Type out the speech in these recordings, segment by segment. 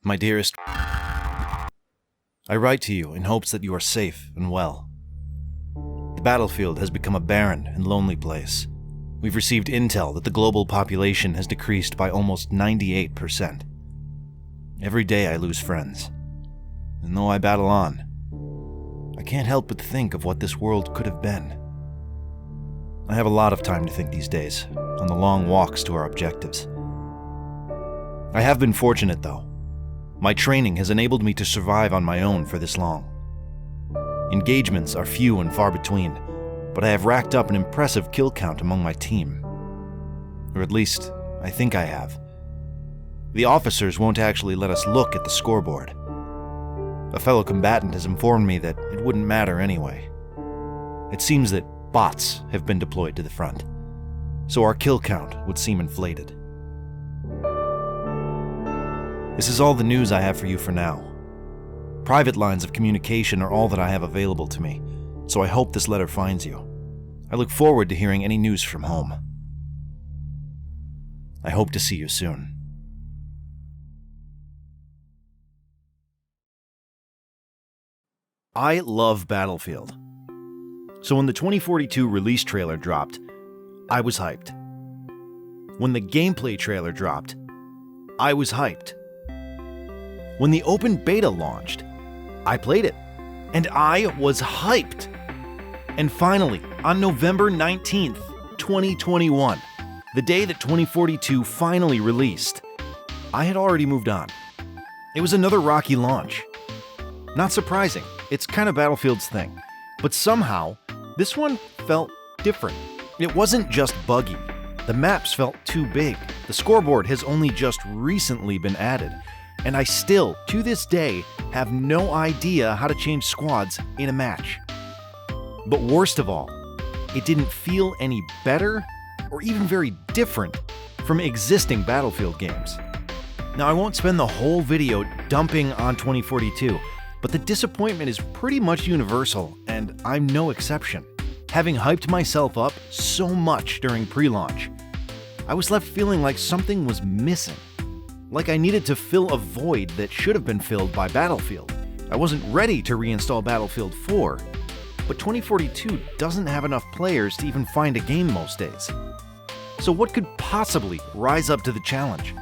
My dearest, I write to you in hopes that you are safe and well. The battlefield has become a barren and lonely place. We've received intel that the global population has decreased by almost 98%. Every day I lose friends. And though I battle on, I can't help but think of what this world could have been. I have a lot of time to think these days, on the long walks to our objectives. I have been fortunate, though. My training has enabled me to survive on my own for this long. Engagements are few and far between, but I have racked up an impressive kill count among my team. Or at least, I think I have. The officers won't actually let us look at the scoreboard. A fellow combatant has informed me that it wouldn't matter anyway. It seems that bots have been deployed to the front, so our kill count would seem inflated. This is all the news I have for you for now. Private lines of communication are all that I have available to me, so I hope this letter finds you. I look forward to hearing any news from home. I hope to see you soon. I love Battlefield. So when the 2042 release trailer dropped, I was hyped. When the gameplay trailer dropped, I was hyped. When the open beta launched, I played it, and I was hyped. And finally, on November 19th, 2021, the day that 2042 finally released, I had already moved on. It was another rocky launch. Not surprising, it's kind of Battlefield's thing. But somehow, this one felt different. It wasn't just buggy. The maps felt too big. The scoreboard has only just recently been added. And I still, to this day, have no idea how to change squads in a match. But worst of all, it didn't feel any better or even very different from existing Battlefield games. Now, I won't spend the whole video dumping on 2042, but the disappointment is pretty much universal, and I'm no exception. Having hyped myself up so much during pre-launch, I was left feeling like something was missing. Like I needed to fill a void that should have been filled by Battlefield. I wasn't ready to reinstall Battlefield 4, but 2042 doesn't have enough players to even find a game most days. So what could possibly rise up to the challenge?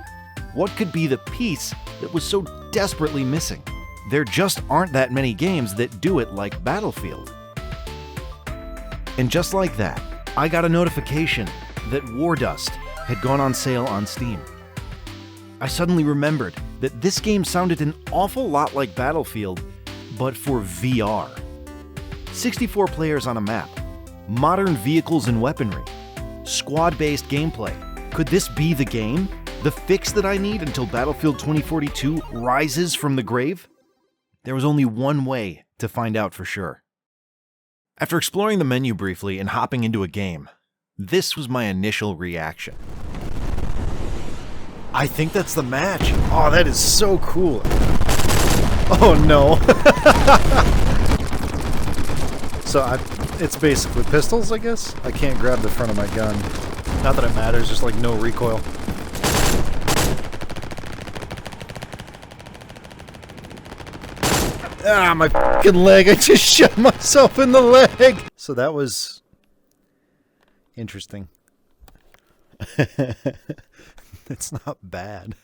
What could be the piece that was so desperately missing? There just aren't that many games that do it like Battlefield. And just like that, I got a notification that Wardust had gone on sale on Steam. I suddenly remembered that this game sounded an awful lot like Battlefield, but for VR. 64 players on a map, modern vehicles and weaponry, squad-based gameplay. Could this be the game? The fix that I need until Battlefield 2042 rises from the grave? There was only one way to find out for sure. After exploring the menu briefly and hopping into a game, this was my initial reaction. I think that's the match. Oh, that is so cool. Oh no. So it's basically pistols, I guess? I can't grab the front of my gun. Not that it matters, just like no recoil. Ah, my fucking leg. I just shot myself in the leg. So that was interesting. It's not bad.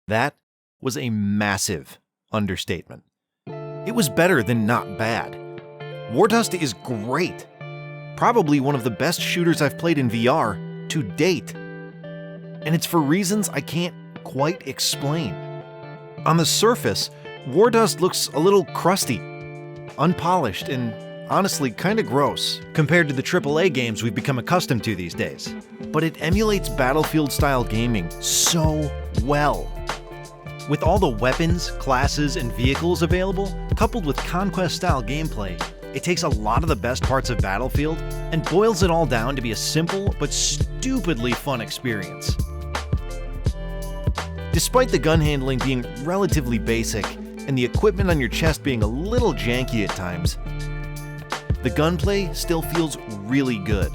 That was a massive understatement. It was better than not bad. Wardust is great. Probably one of the best shooters I've played in VR to date. And it's for reasons I can't quite explain. On the surface, Wardust looks a little crusty, unpolished, and honestly kinda gross compared to the AAA games we've become accustomed to these days. But it emulates Battlefield-style gaming so well. With all the weapons, classes, and vehicles available, coupled with Conquest-style gameplay, it takes a lot of the best parts of Battlefield and boils it all down to be a simple but stupidly fun experience. Despite the gun handling being relatively basic and the equipment on your chest being a little janky at times, the gunplay still feels really good.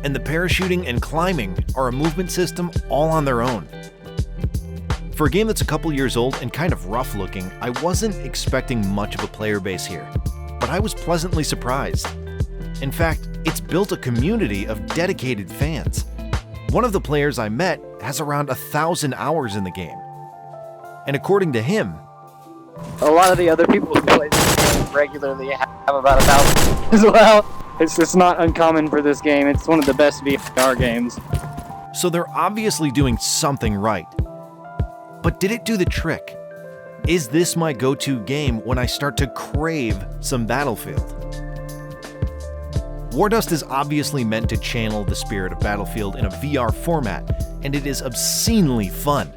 And the parachuting and climbing are a movement system all on their own. For a game that's a couple years old and kind of rough looking, I wasn't expecting much of a player base here, but I was pleasantly surprised. In fact, it's built a community of dedicated fans. One of the players I met has around 1,000 hours in the game. And according to him, a lot of the other people who play this game regularly have about 1,000 as well. It's just not uncommon for this game. It's one of the best VR games. So they're obviously doing something right. But did it do the trick? Is this my go-to game when I start to crave some Battlefield? Wardust is obviously meant to channel the spirit of Battlefield in a VR format, and it is obscenely fun.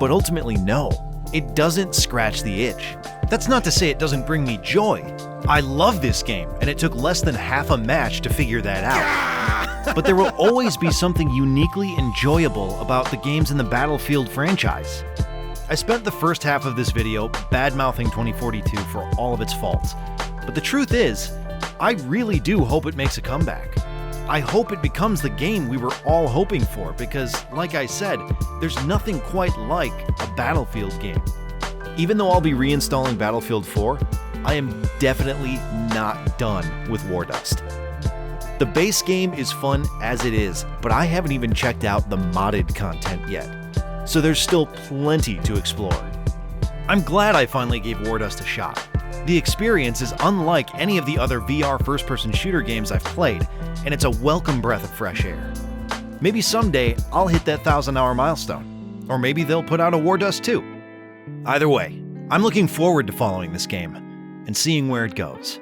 But ultimately, no, it doesn't scratch the itch. That's not to say it doesn't bring me joy. I love this game, and it took less than half a match to figure that out. But there will always be something uniquely enjoyable about the games in the Battlefield franchise. I spent the first half of this video bad-mouthing 2042 for all of its faults, but the truth is, I really do hope it makes a comeback. I hope it becomes the game we were all hoping for because, like I said, there's nothing quite like a Battlefield game. Even though I'll be reinstalling Battlefield 4, I am definitely not done with Wardust. The base game is fun as it is, but I haven't even checked out the modded content yet, so there's still plenty to explore. I'm glad I finally gave Wardust a shot. The experience is unlike any of the other VR first-person shooter games I've played, and it's a welcome breath of fresh air. Maybe someday I'll hit that 1,000-hour milestone, or maybe they'll put out a Wardust 2. Either way, I'm looking forward to following this game and seeing where it goes.